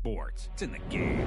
sports. It's in the game.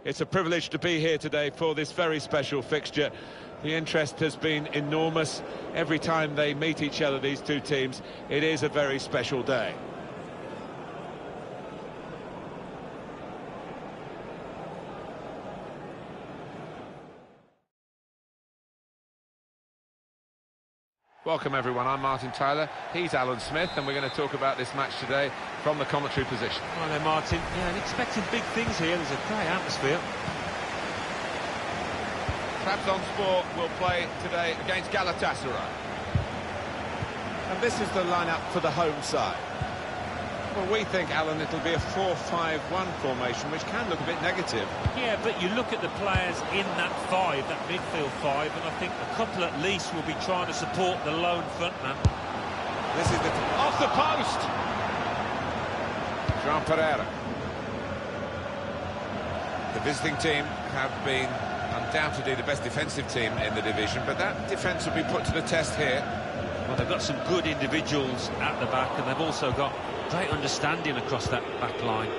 It's a privilege to be here today for this very special fixture. The interest has been enormous. Every time they meet each other, these two teams, it is a very special day. Welcome everyone, I'm Martin Tyler, he's Alan Smith, and we're going to talk about this match today from the commentary position. Hi there Martin, yeah, I'm expecting big things here, there's a great atmosphere. Trabzonspor will play today against Galatasaray. And this is the lineup for the home side. Well, we think, Alan, it'll be a 4-5-1 formation, which can look a bit negative. Yeah, but you look at the players in that five, that midfield five, and I think a couple at least will be trying to support the lone frontman. This is the... off the post! João Pereira. The visiting team have been undoubtedly the best defensive team in the division, but that defence will be put to the test here. Well, they've got some good individuals at the back, and they've also got great understanding across that back line.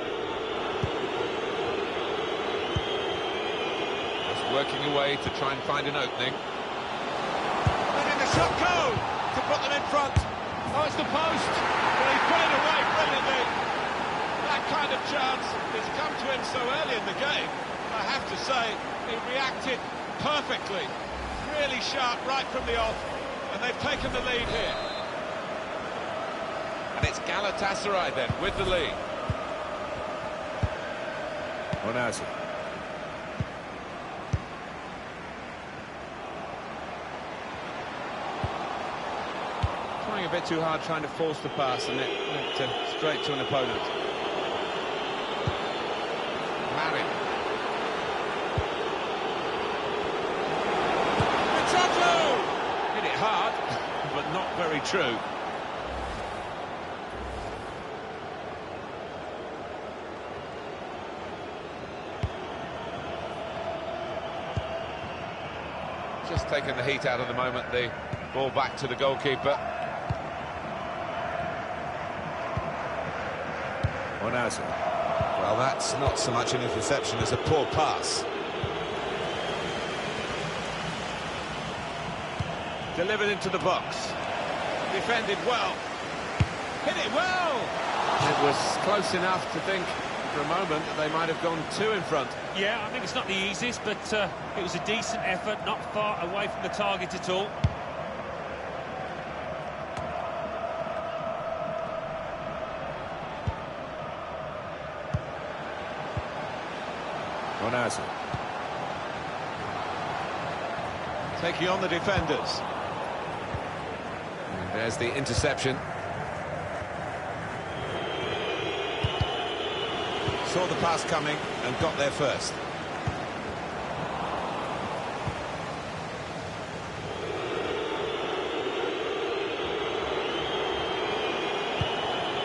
Just working away to try and find an opening. And in the shot go to put them in front. Oh, it's the post. Well, he put it away brilliantly. That kind of chance has come to him so early in the game. I have to say, he reacted perfectly. Really sharp right from the off. And they've taken the lead here. And it's Galatasaray then with the lead. Onazi. Trying a bit too hard, trying to force the pass, and it went straight to an opponent. Marin. Hit it hard, but not very true. Just taking the heat out of the moment, the ball back to the goalkeeper. Onazi. Well, that's not so much an interception as a poor pass. Delivered into the box. Defended well. Hit it well! It was close enough to think for a moment that they might have gone two in front. Yeah, I think it's not the easiest, but it was a decent effort, not far away from the target at all. Onazi. Taking on the defenders. And there's the interception. Saw the pass coming and got there first.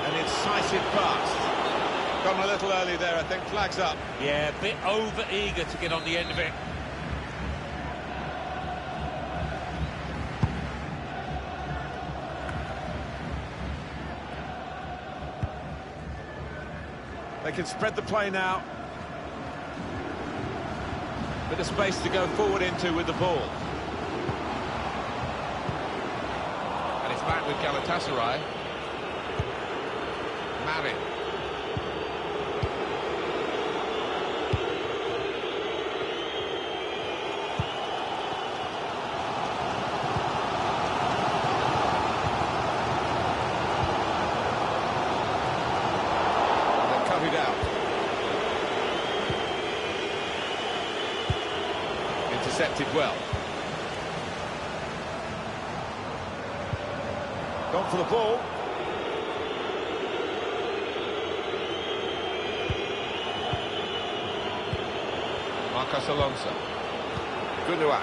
An incisive pass. Gone a little early there, I think. Flags up. Yeah, a bit over-eager to get on the end of it. They can spread the play now. Bit of space to go forward into with the ball. And it's back with Galatasaray. Marin. Intercepted well. Gone for the ball. Marcos Alonso. Gundogan.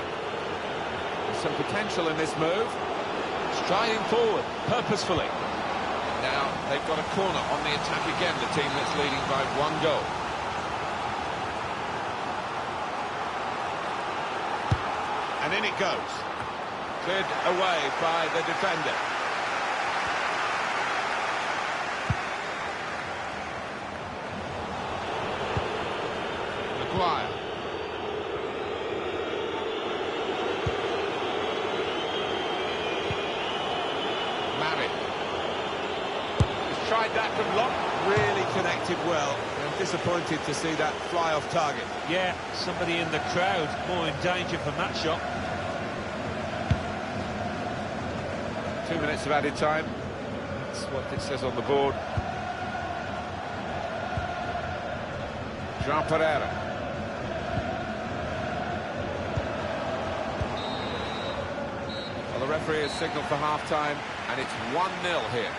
There's some potential in this move. Striding forward, purposefully. Now they've got a corner on the attack again, the team that's leading by 1 goal. And in it goes. Cleared away by the defender. Maguire. Marin. He's tried that from long. Really connected well. I'm disappointed to see that fly off target. Yeah, somebody in the crowd more in danger from that shot. 2 minutes of added time. That's what it says on the board. Jean Pereira. Well, the referee has signalled for half-time, and it's 1-0 here.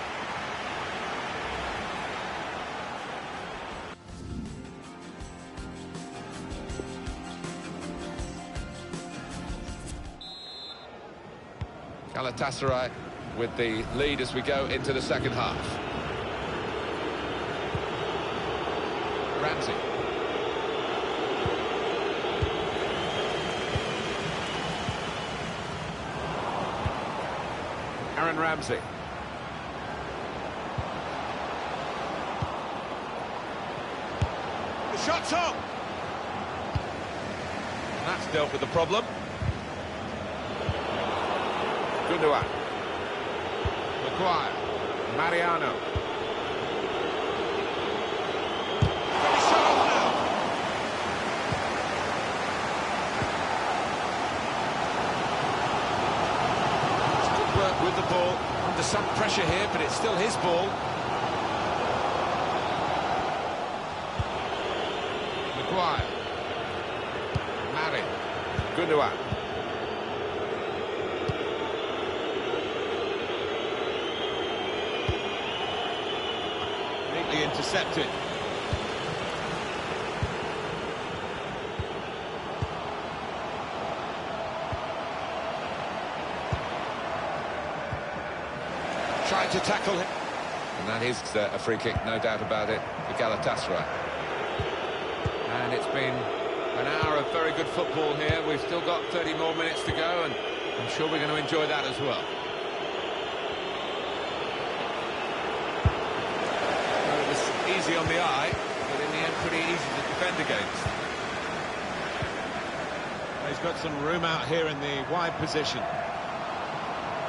Galatasaray with the lead as we go into the second half. Ramsey. Aaron Ramsey. The shot's on. And that's dealt with the problem. Gundogan. Maguire. Mariano. Pretty shot off now. It's good work with the ball. Under some pressure here, but it's still his ball. Maguire. Mari. Gundogan. Intercepted. Tried to tackle him. And that is a free kick, no doubt about it, for Galatasaray. And it's been an hour of very good football here. We've still got 30 more minutes to go, and I'm sure we're going to enjoy that as well. Easy on the eye, but in the end pretty easy to defend against. He's got some room out here in the wide position.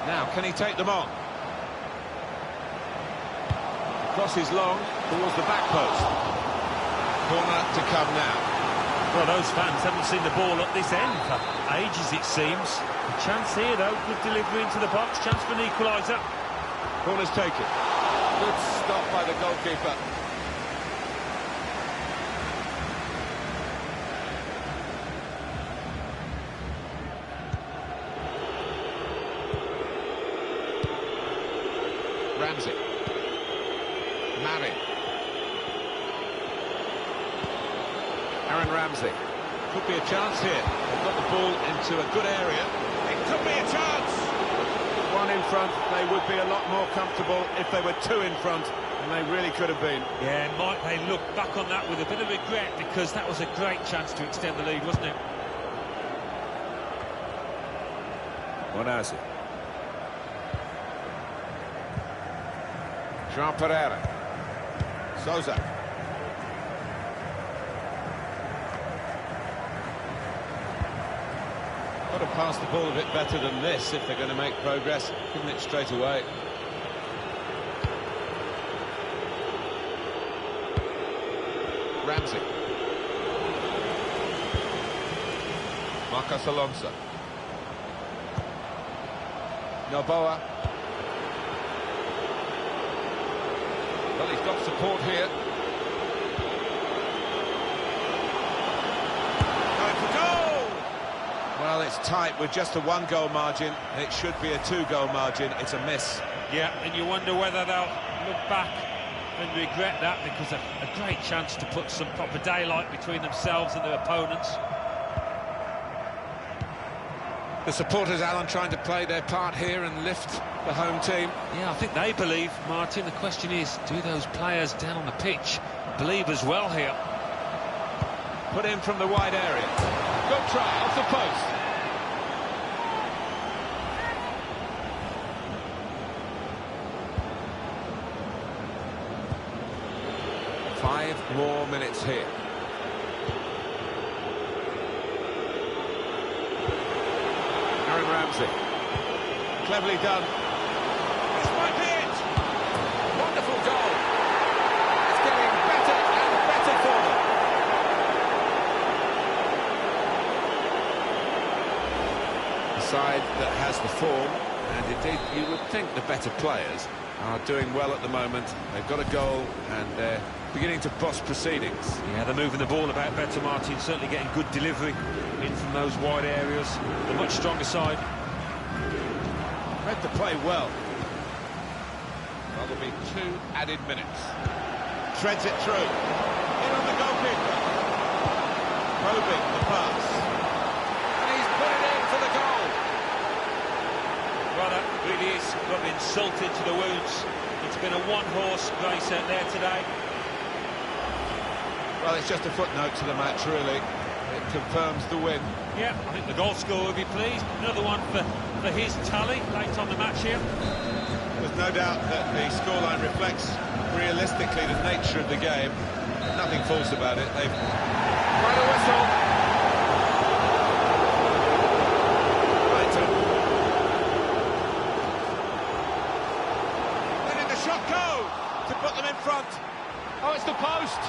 Now, can he take them on? The cross is long towards the back post. Corner to come now. Well, those fans haven't seen the ball at this end for ages, it seems. A chance here, though. Good delivery into the box. Chance for an equaliser. Corner's taken. Good stop by the goalkeeper. Ramsey. Mari. Aaron Ramsey. Could be a chance here. They've got the ball into a good area. It could be a chance. One in front, they would be a lot more comfortable if they were two in front, and they really could have been. Yeah, Mike, they look back on that with a bit of regret, because that was a great chance to extend the lead, wasn't it? Bonazi. Jean Pereira. Souza. Got to pass the ball a bit better than this if they're going to make progress. Giving it straight away. Ramsey. Marcos Alonso. Noboa. Well, he's got support here. Going for goal! Well, it's tight with just a one-goal margin. It should be a two-goal margin. It's a miss. Yeah, and you wonder whether they'll look back and regret that, because a great chance to put some proper daylight between themselves and their opponents. The supporters, Alan, trying to play their part here and lift the home team. Yeah, I think they believe, Martin. The question is, do those players down on the pitch believe as well here? Put in from the wide area. Good try, off the post. Five more minutes here. Aaron Ramsey. Cleverly done. This might be it. Wonderful goal. It's getting better and better for them. The side that has the form And indeed, you would think the better players are doing well at the moment. They've got a goal and they're beginning to boss proceedings. Yeah, they're moving the ball about better, Martin, certainly getting good delivery in from those wide areas. The much stronger side. Read the play well. Well, there'll be 2 added minutes. Treads it through. In on the goalkeeper. Probing the pass. And he's put it in for the goal. Well, that really is rubbing salt into the wounds. It's been a one-horse race out there today. Well, it's just a footnote to the match, really. It confirms the win. Yeah, I think the goal scorer will be pleased. Another one for his tally late on the match here. There's no doubt that the scoreline reflects realistically the nature of the game. Nothing false about it. They've blown a whistle. Brighton. Letting the shot go to put them in front. Oh, it's the post.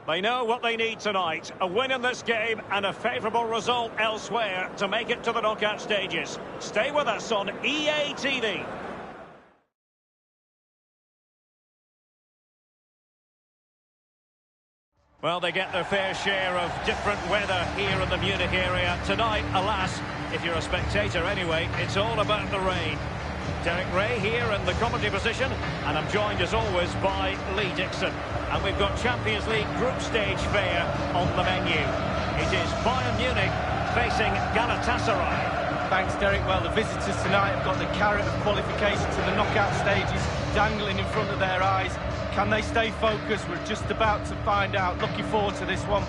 They know what they need tonight. A win in this game and a favourable result elsewhere to make it to the knockout stages. Stay with us on EA TV. Well, they get their fair share of different weather here in the Munich area. Tonight, alas, if you're a spectator anyway, it's all about the rain. Derek Ray here in the commentary position, and I'm joined as always by Lee Dixon. And we've got Champions League group stage fare on the menu. It is Bayern Munich facing Galatasaray. Thanks, Derek. Well, the visitors tonight have got the carrot of qualification to the knockout stages dangling in front of their eyes. Can they stay focused? We're just about to find out. Looking forward to this one.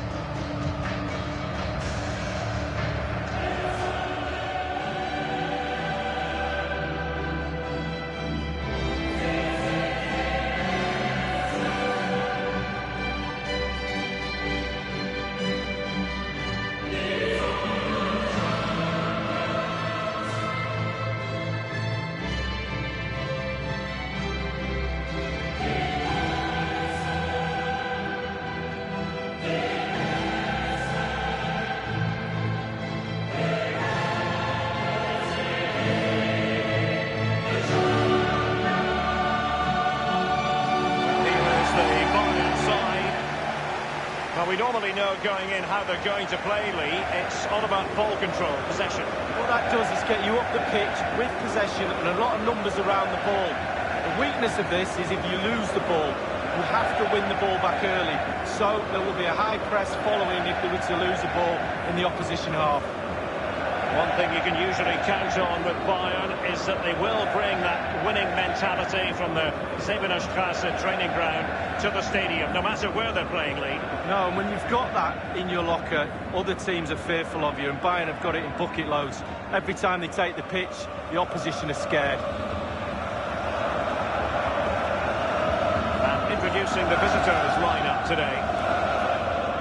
We normally know going in how they're going to play, Lee. It's all about ball control, possession. What that does is get you up the pitch with possession and a lot of numbers around the ball. The weakness of this is if you lose the ball, you have to win the ball back early. So there will be a high press following if they were to lose the ball in the opposition half. One thing you can usually count on with Bayern is that they will bring that winning mentality from the Zepe training ground to the stadium, no matter where they're playing, Lee. No, and when you've got that in your locker, other teams are fearful of you, and Bayern have got it in bucket loads. Every time they take the pitch, the opposition are scared. And introducing the visitors lineup today.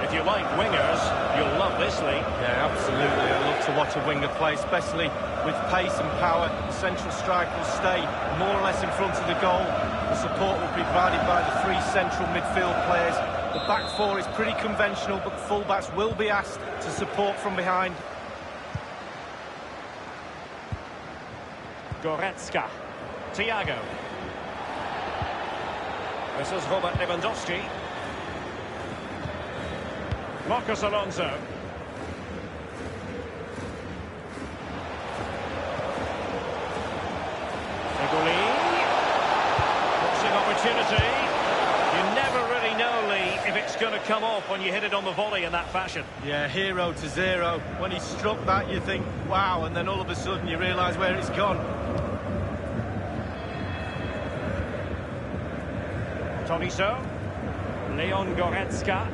If you like wingers, you'll love this, Lee. Yeah, absolutely. I love to watch a winger play, especially with pace and power. The central striker will stay more or less in front of the goal. The support will be provided by the three central midfield players. The back four is pretty conventional, but the fullbacks will be asked to support from behind. Goretzka. Thiago. This is Robert Lewandowski. Marcos Alonso. Boxing opportunity. You never really know, Lee, if it's going to come off when you hit it on the volley in that fashion. Yeah, 0-0. When he struck that, you think, wow, and then all of a sudden you realise where it's gone. Tolisso. Leon Goretzka.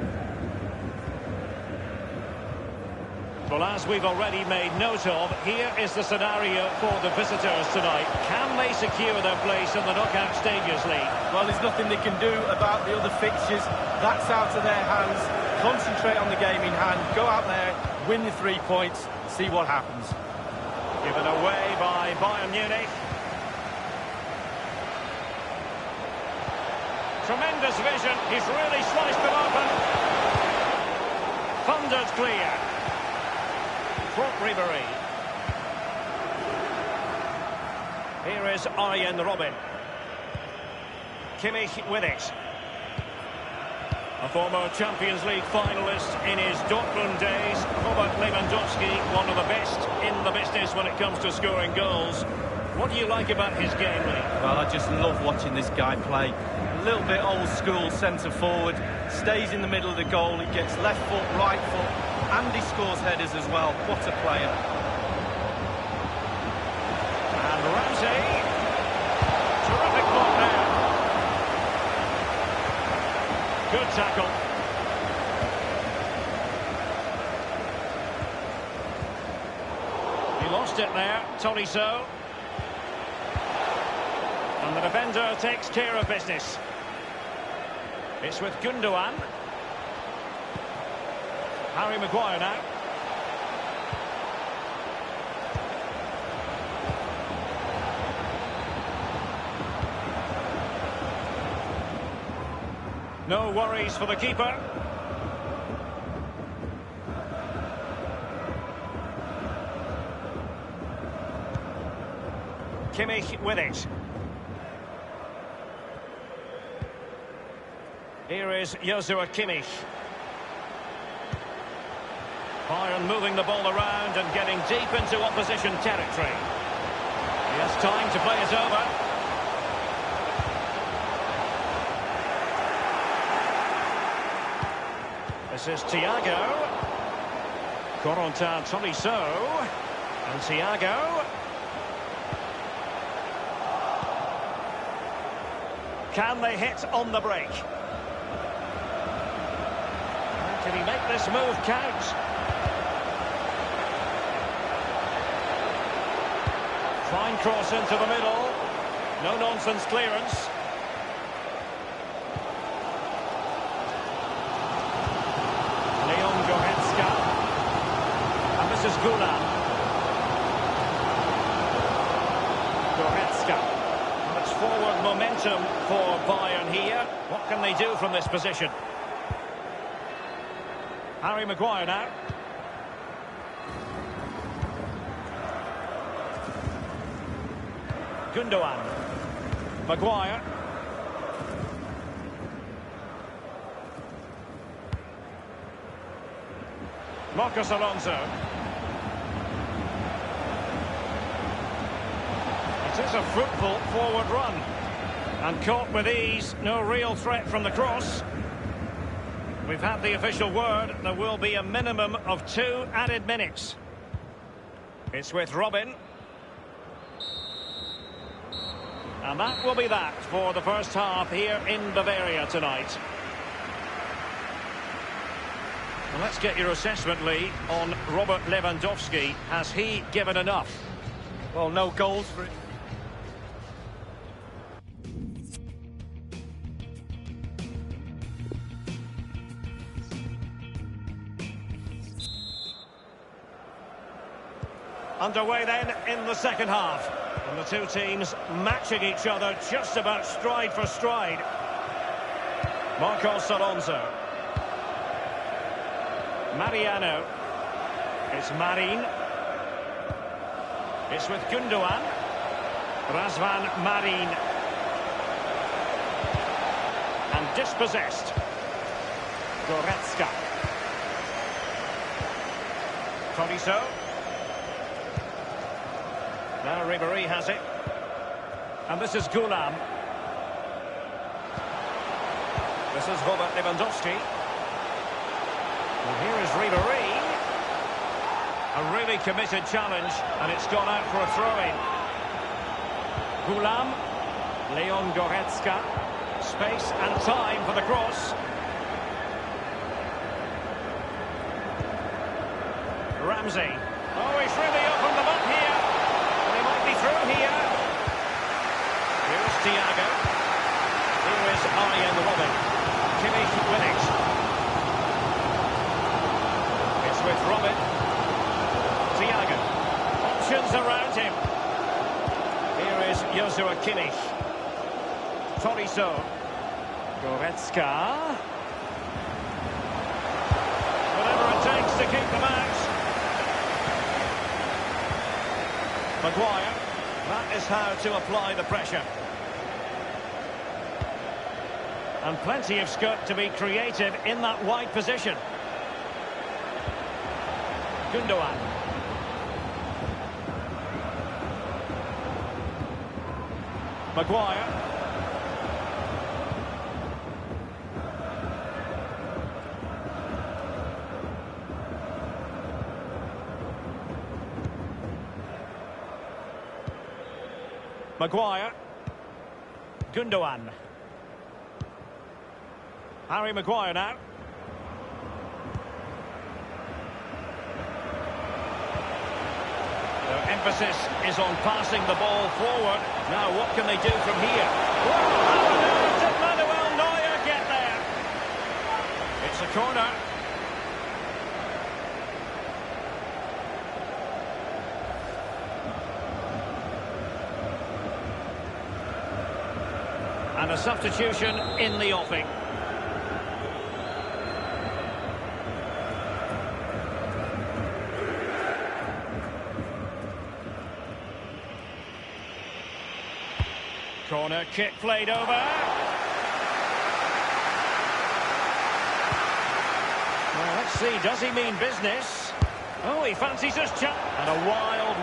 Well, as we've already made note of, here is the scenario for the visitors tonight. Can they secure their place in the knockout stages, Lee? Well, there's nothing they can do about the other fixtures. That's out of their hands. Concentrate on the game in hand. Go out there, win the 3 points, see what happens. Given away by Bayern Munich. Tremendous vision. He's really sliced them open. Thundered clear. Franck Ribéry. Here is Arjen Robben. Kimmich with it. A former Champions League finalist in his Dortmund days, Robert Lewandowski, one of the best in the business when it comes to scoring goals. What do you like about his game, Lee? Well, I just love watching this guy play. A little bit old school centre forward, stays in the middle of the goal, he gets left foot, right foot, and he scores headers as well. What a player. And Ramsey. Terrific block there. Good tackle. He lost it there, Tolisso. And the defender takes care of business. It's with Gundogan. Harry Maguire now. No worries for the keeper. Kimmich with it. Here is Joshua Kimmich. Bayern moving the ball around and getting deep into opposition territory. He has time to play it over. This is Thiago. Corentin Tolisso. And Thiago. Can they hit on the break? Can he make this move count? Fine cross into the middle. No-nonsense clearance. Leon Goretzka. And this is Gulam. Goretzka. Much forward momentum for Bayern here. What can they do from this position? Harry Maguire now. Gundogan. Maguire. Marcos Alonso. It is a fruitful forward run. And caught with ease, no real threat from the cross. We've had the official word, there will be a minimum of 2 added minutes. It's with Robin. And that will be that for the first half here in Bavaria tonight. Well, let's get your assessment, Lee, on Robert Lewandowski. Has he given enough? Well, no goals for it. Underway then in the second half. And the two teams matching each other just about stride for stride. Marcos Alonso. Mariano. It's Marin. It's with Gundogan. Razvan Marin. And dispossessed. Goretzka. Tolisso. Now Ribéry has it. And this is Gulam. This is Robert Lewandowski. And here is Ribéry. A really committed challenge, and it's gone out for a throw-in. Gulam. Leon Goretzka. Space and time for the cross. Ramsey. Oh, he's really opened them up here. Through here. Here's Thiago. Here is Arjen Robben. Kimmich with it. It's with Robben. Thiago. Options around him. Here is Joshua Kimmich. Tolisso. Goretzka. Whatever it takes to keep them out. Maguire. That is how to apply the pressure. And plenty of scope to be creative in that wide position. Gundogan. Maguire. Maguire. Gundogan. Harry Maguire now. Their emphasis is on passing the ball forward. Now what can they do from here? Whoa, did Manuel Neuer get there? It's a corner. And a substitution in the offing. Corner kick played over. Well, let's see, does he mean business? Oh, he fancies his chance. And a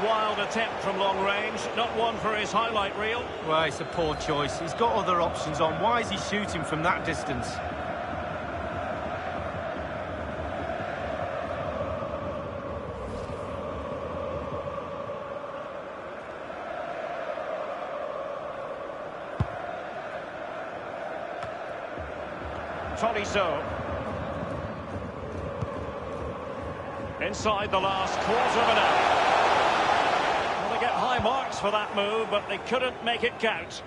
wild attempt from long range. Not one for his highlight reel. Well, it's a poor choice. He's got other options on. Why is he shooting from that distance? Tolisso. Inside the last quarter of an hour. Well, they get high marks for that move, but they couldn't make it count.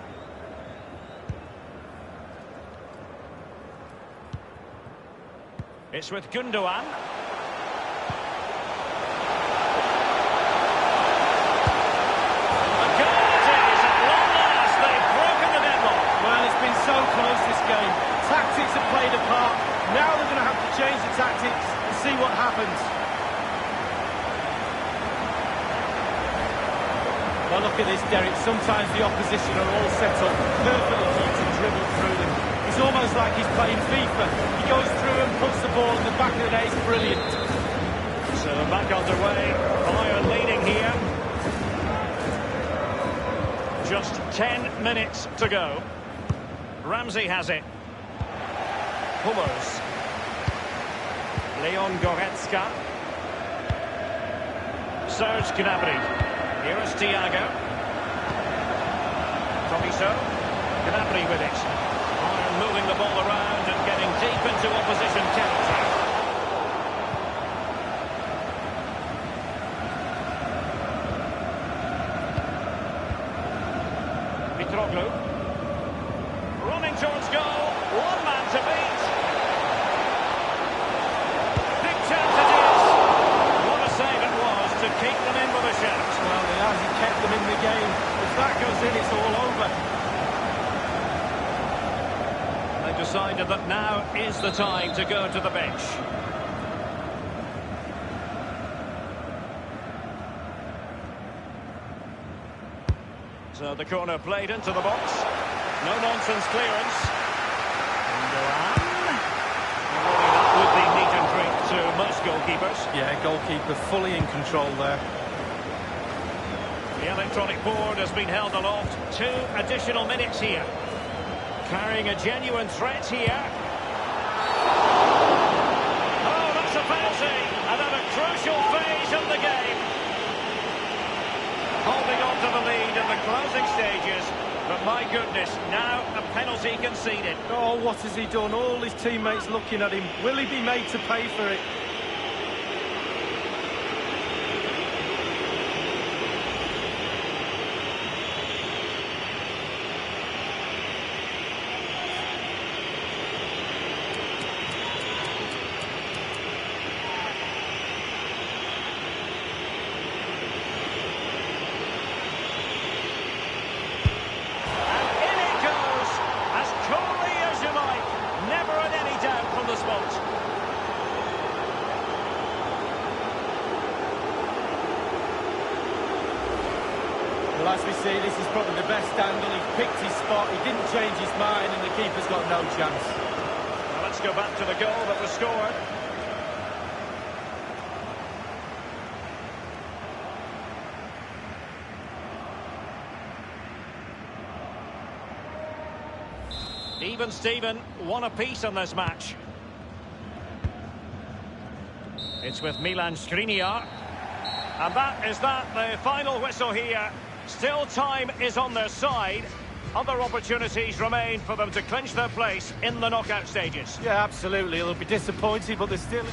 It's with Gundogan. A goal it is, at long last. They've broken the deadlock. Well, it's been so close, this game. Tactics have played a part. Now they're going to have to change the tactics and see what happens. Well, look at this, Derek. Sometimes the opposition are all set up perfectly for you to dribble through them. It's almost like he's playing FIFA. He goes through and puts the ball in the back of the net. It's brilliant. So back underway. Bayern leading here. Just 10 minutes to go. Ramsey has it. Hummels. Leon Goretzka. Serge Gnabry. Here is Thiago. Tolisso. Gnabry with it. Bayern moving the ball around and getting deep into opposition territory. Mitroglou. Running towards goal. One man to beat. Big chance it is. What a save it was to keep them in with a shout. Well, he hasn't kept them in the game. If that goes in, it's all over. They've decided that now is the time to go to the bench. So the corner played into the box. No-nonsense clearance. Gundogan. That would be neat and quick to most goalkeepers. Yeah, goalkeeper fully in control there. The electronic board has been held aloft. 2 additional minutes here. Carrying a genuine threat here. Oh, that's a penalty. And at a crucial phase of the game. Holding on to the lead in the closing stages. But my goodness, now a penalty conceded. Oh, what has he done? All his teammates looking at him. Will he be made to pay for it? Well, as we see, this is probably the best angle. He's picked his spot, he didn't change his mind, and the keeper's got no chance. Well, let's go back to the goal that was scored. Even Steven, one apiece on this match. It's with Milan Skriniar. And that is the final whistle here. Still time is on their side. Other opportunities remain for them to clinch their place in the knockout stages. Yeah, absolutely. They'll be disappointed, but they're still...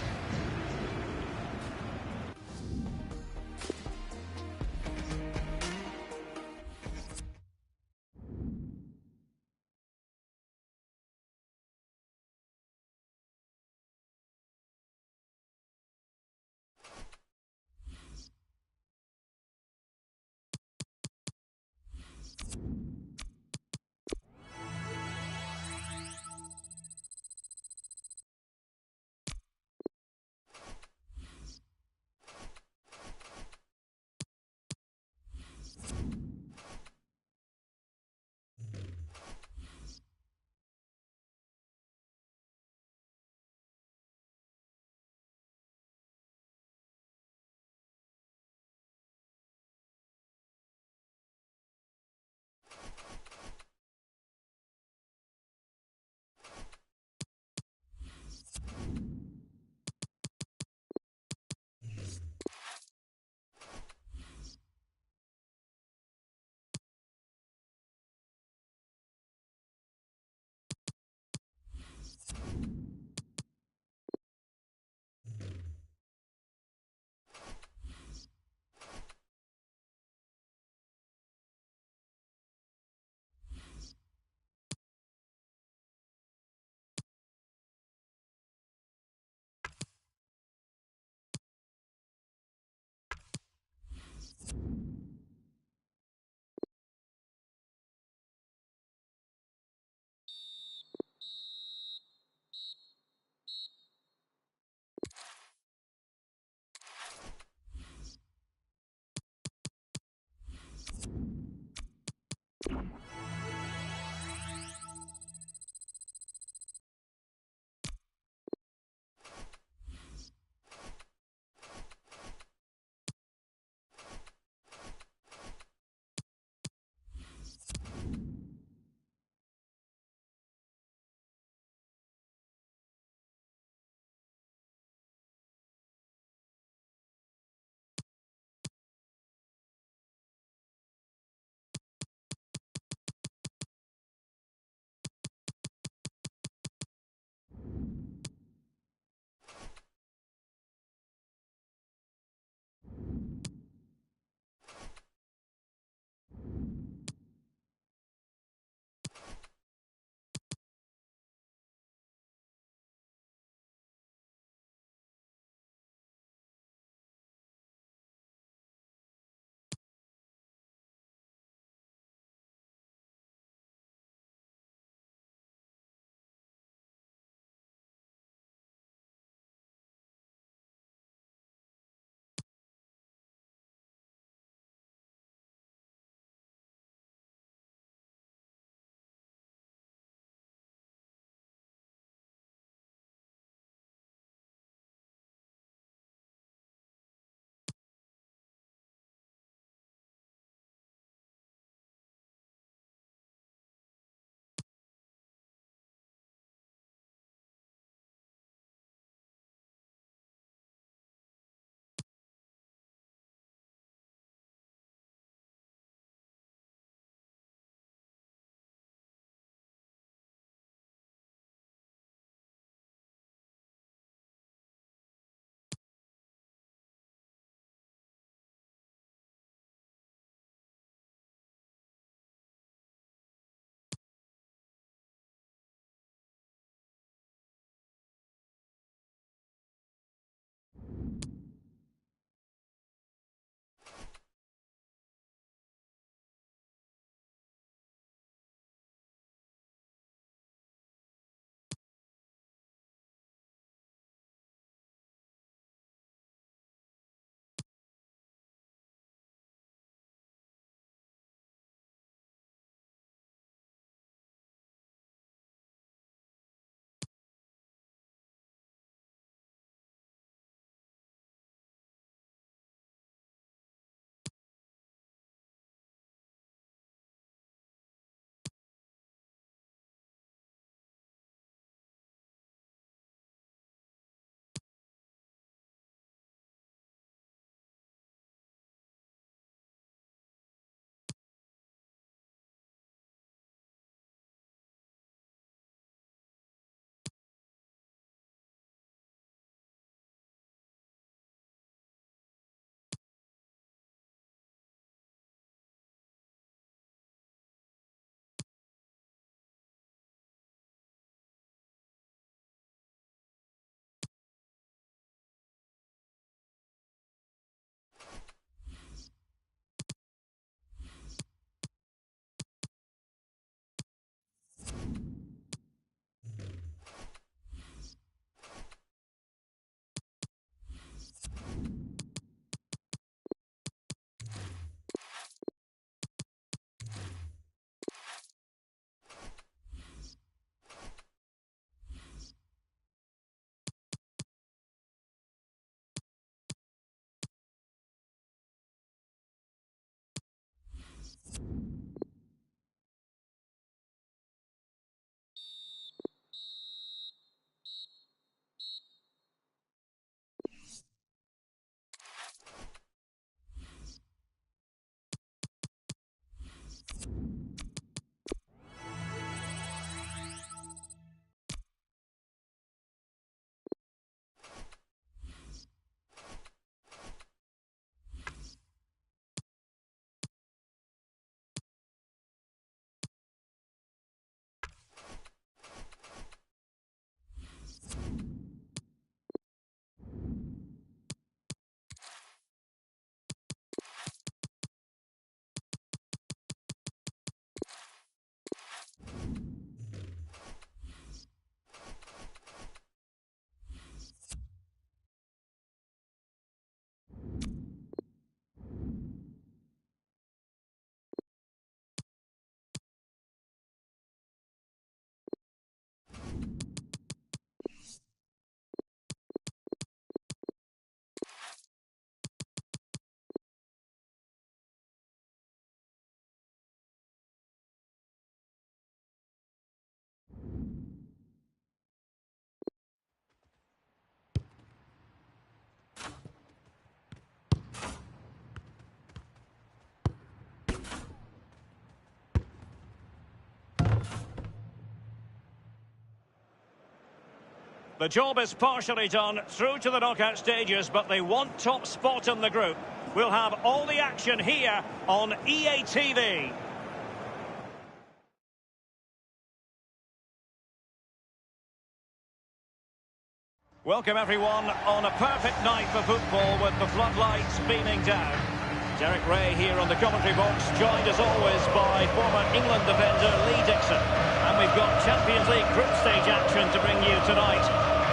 The job is partially done through to the knockout stages, but they want top spot in the group. We'll have all the action here on EA TV. Welcome everyone on a perfect night for football with the floodlights beaming down. Derek Ray here on the commentary box, joined as always by former England defender Lee Dixon. And we've got Champions League group stage action to bring you tonight.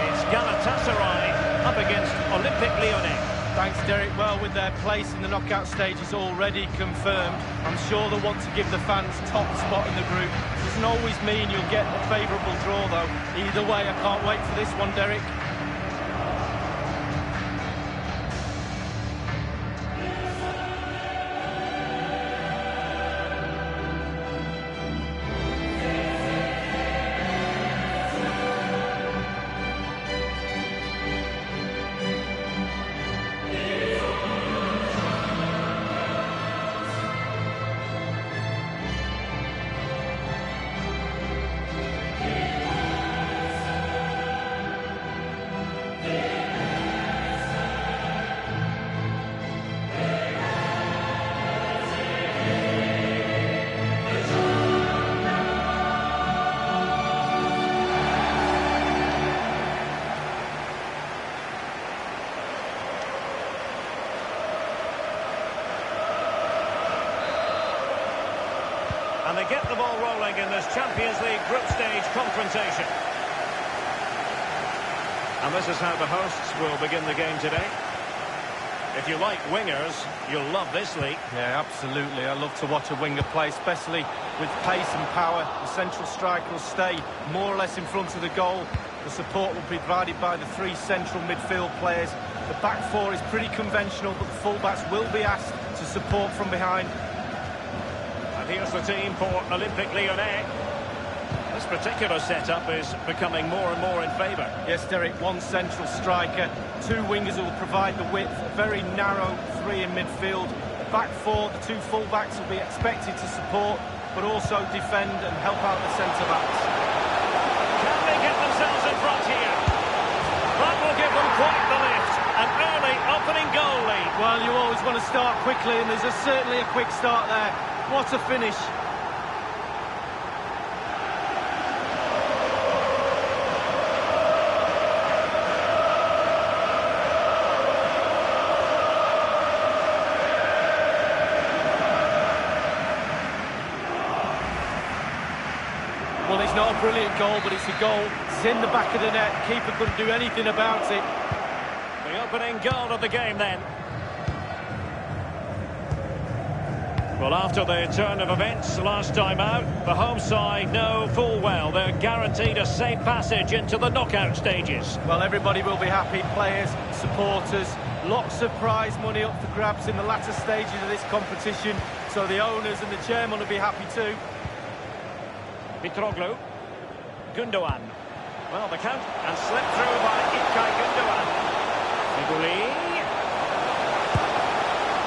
It's Galatasaray up against Olympique Lyonnais. Thanks, Derek. Well, with their place in the knockout stages already confirmed, I'm sure they'll want to give the fans top spot in the group. Doesn't always mean you'll get a favourable draw, though. Either way, I can't wait for this one, Derek. And they get the ball rolling in this Champions League group stage confrontation. And this is how the hosts will begin the game today. If you like wingers, you'll love this league. Yeah, absolutely. I love to watch a winger play, especially with pace and power. The central striker will stay more or less in front of the goal. The support will be provided by the three central midfield players. The back four is pretty conventional, but the fullbacks will be asked to support from behind. Here's the team for Olympique Lyonnais. This particular setup is becoming more and more in favour. Yes, Derek, one central striker, two wingers will provide the width, a very narrow three in midfield. The back four, the two full-backs will be expected to support, but also defend and help out the centre-backs. Can they get themselves in front here? That will give them quite the lift. An early opening goal lead. Well, you always want to start quickly, and there's certainly a quick start there. What a finish. Well, it's not a brilliant goal, but it's a goal. It's in the back of the net. The keeper couldn't do anything about it. The opening goal of the game then. Well, after the turn of events last time out, the home side know full well they're guaranteed a safe passage into the knockout stages. Well, everybody will be happy, players, supporters, lots of prize money up for grabs in the latter stages of this competition, so the owners and the chairman will be happy too. Mitroglou, Gundogan. Well, the count and slipped through by İlkay Gundogan. Miguli.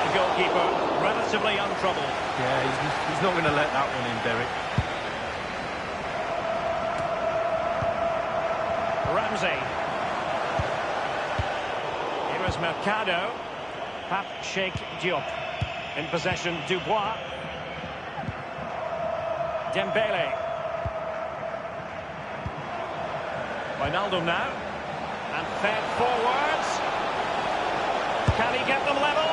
The goalkeeper relatively untroubled. Yeah, he's not going to let that one in, Derek. Ramsey. Here is Mercado. Pap Sheikh Diop. In possession, Dubois. Dembele. Wijnaldum now. And fed forwards. Can he get them level?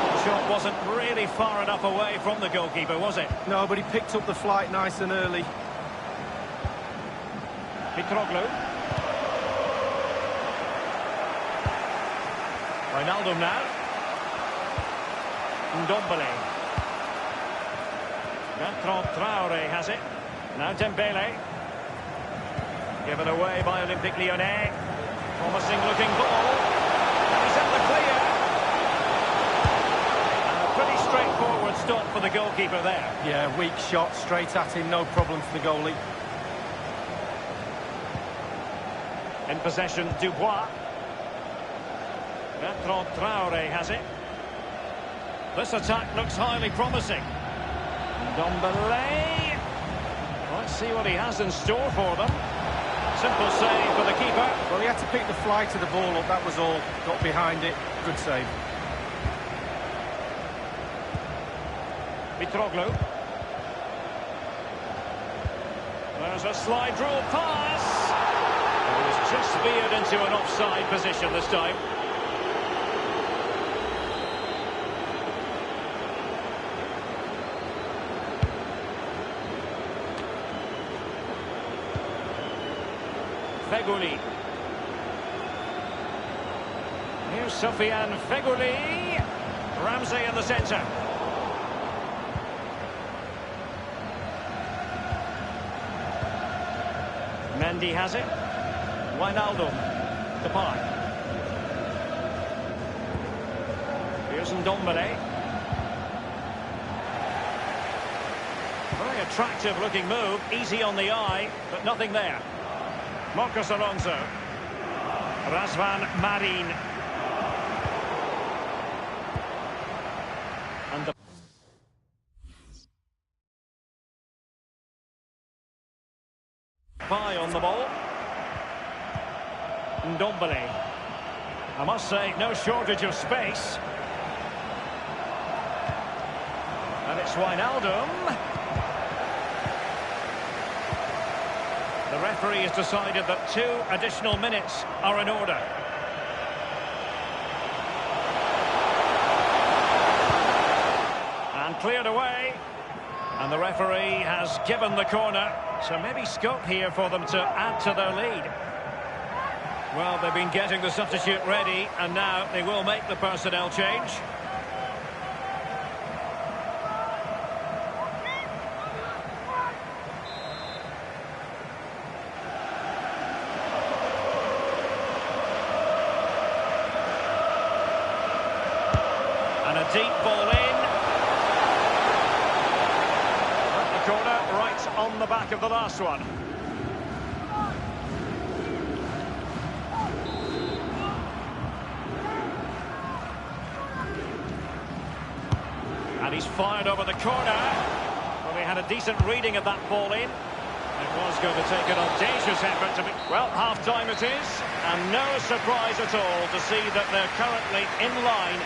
The shot wasn't really far enough away from the goalkeeper, was it? No, but he picked up the flight nice and early. Mitroglou. Wijnaldum now. Ndombele. Bertrand Traoré has it. Now Dembele. Given away by Olympique Lyonnais. Promising looking ball. And he's at the clear. And a pretty straightforward stop for the goalkeeper there. Yeah, weak shot, straight at him, no problem for the goalie. In possession, Dubois. Bertrand Traoré has it. This attack looks highly promising. Ndombele. Let's see what he has in store for them. Simple save for the keeper. Well, he had to pick the flight of the ball up, that was all. Got behind it. Good save. Mitroglou. There's a slide rule pass. It was just veered into an offside position this time. Feghouli. Here's Sofiane Feghouli. Ramsey in the centre. Mendy has it. Wijnaldum. Depay. Here's Ndombele. Very attractive looking move. Easy on the eye, but nothing there. Marcos Alonso. Razvan Marin. And the Depay on the ball. Ndombele. I must say, no shortage of space. And it's Wijnaldum. The referee has decided that 2 additional minutes are in order. And cleared away. And the referee has given the corner. So maybe scope here for them to add to their lead. Well, they've been getting the substitute ready, and now they will make the personnel change. And a deep ball in. The corner right on the back of the last one. And he's fired over the corner. Well, he had a decent reading of that ball in. It was going to take an audacious effort to be... Well, half-time it is, and no surprise at all to see that they're currently in line.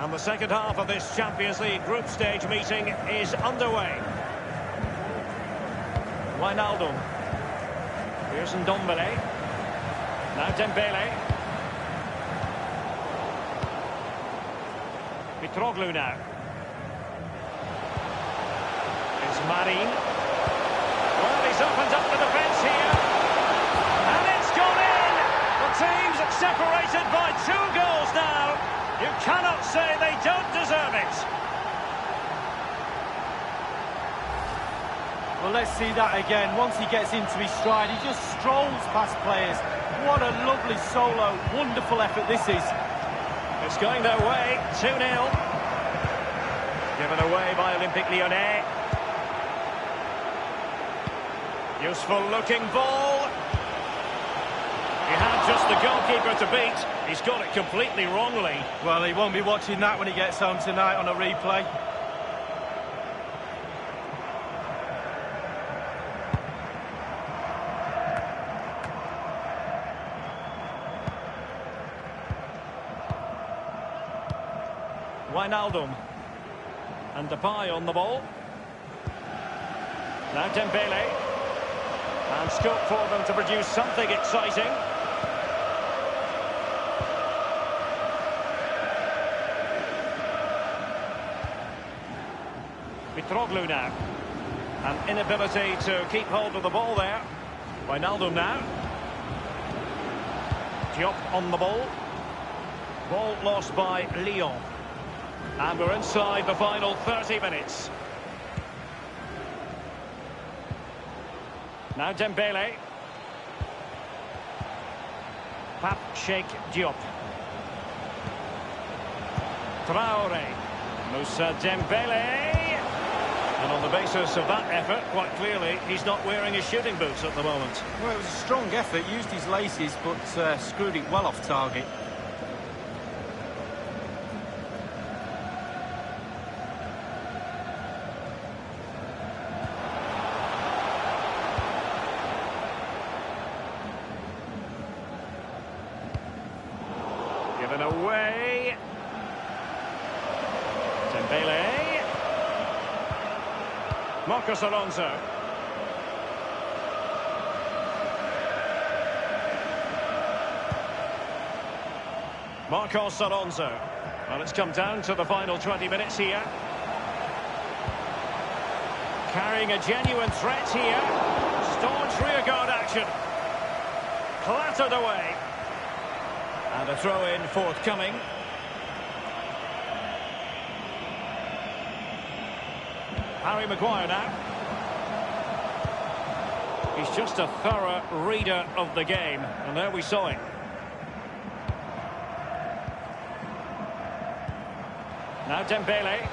And the second half of this Champions League group stage meeting is underway. Wijnaldum. Here's Ndombele. Now Dembele. Mitroglou now. It's Marin. Well, he's opened up the defence here. And it's gone in! The team's separated by 2 goals now. You cannot say they don't deserve it. Well, let's see that again. Once he gets into his stride, he just strolls past players. What a lovely solo. Wonderful effort this is. It's going their way. 2-0. Given away by Olympique Lyonnais. Useful looking ball. He had just the goalkeeper to beat. He's got it completely wrongly. Well, he won't be watching that when he gets home tonight on a replay. Wijnaldum. And Depay on the ball. Now Dembele. And scope for them to produce something exciting. Mitroglou now. An inability to keep hold of the ball there. Wijnaldum now. Diop on the ball. Ball lost by Lyon. And we're inside the final 30 minutes. Now Dembele. Pape Cheikh Diop. Traoré. Moussa Dembele. And on the basis of that effort, quite clearly, he's not wearing his shooting boots at the moment. Well, it was a strong effort. Used his laces, but screwed it well off target. Given away. Dembele. Marcos Alonso. Marcos Alonso. Well, it's come down to the final 20 minutes here. Carrying a genuine threat here. Staunch rearguard action. Clattered away. And a throw-in forthcoming. Harry Maguire now. He's just a thorough reader of the game. And there we saw it. Now Dembele.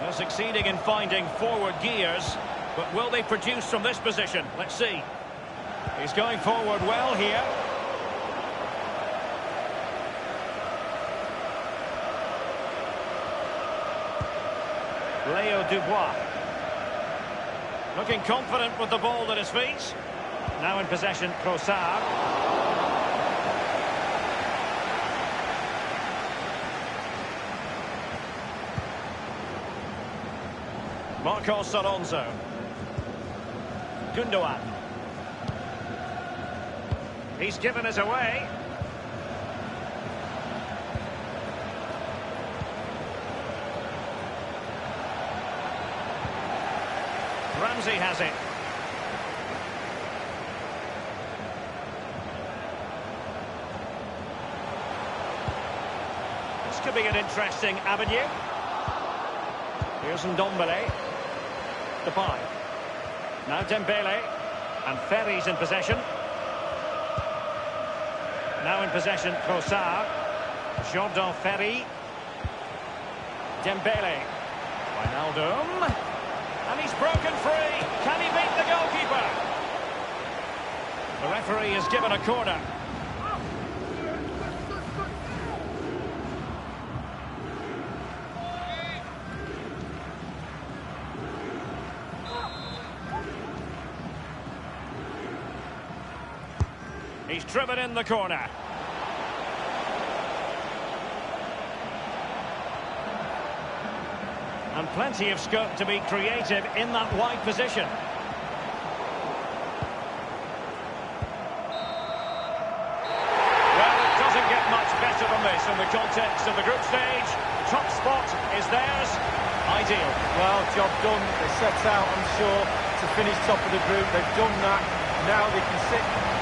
They're succeeding in finding forward gears. But will they produce from this position? Let's see. He's going forward well here. Leo Dubois. Looking confident with the ball at his feet. Now in possession, Trossard. Marcos Alonso. Gundogan. He's given us away. Ramsey has it. This could be an interesting avenue. Here's Ndombele. Depay. Now Dembele. And Ferry's in possession. Now in possession, Trossard. Jordan Ferry. Dembele. Wijnaldum. And he's broken free. Can he beat the goalkeeper? The referee has given a corner. He's driven in the corner. And plenty of scope to be creative in that wide position. Well, it doesn't get much better than this in the context of the group stage. Top spot is theirs. Ideal. Well, job done. They set out, I'm sure, to finish top of the group. They've done that. Now they can sit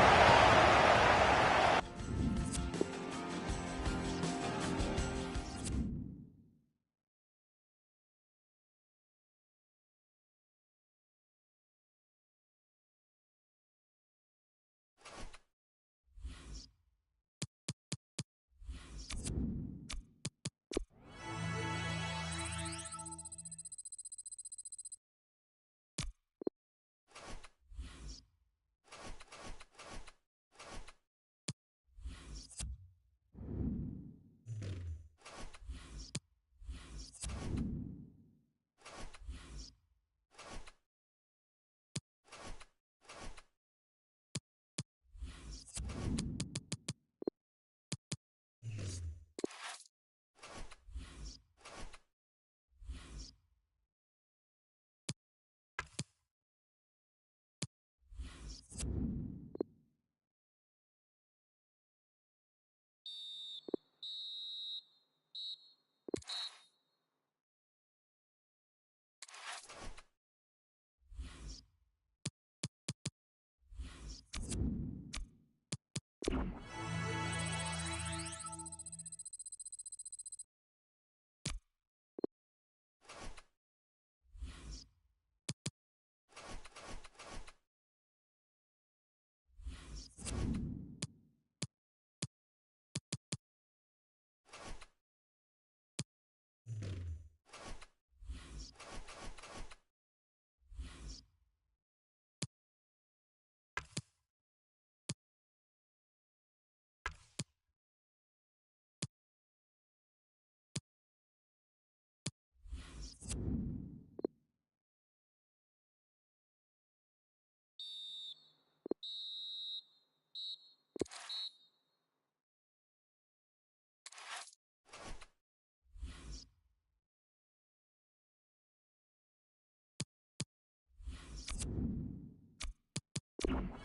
game.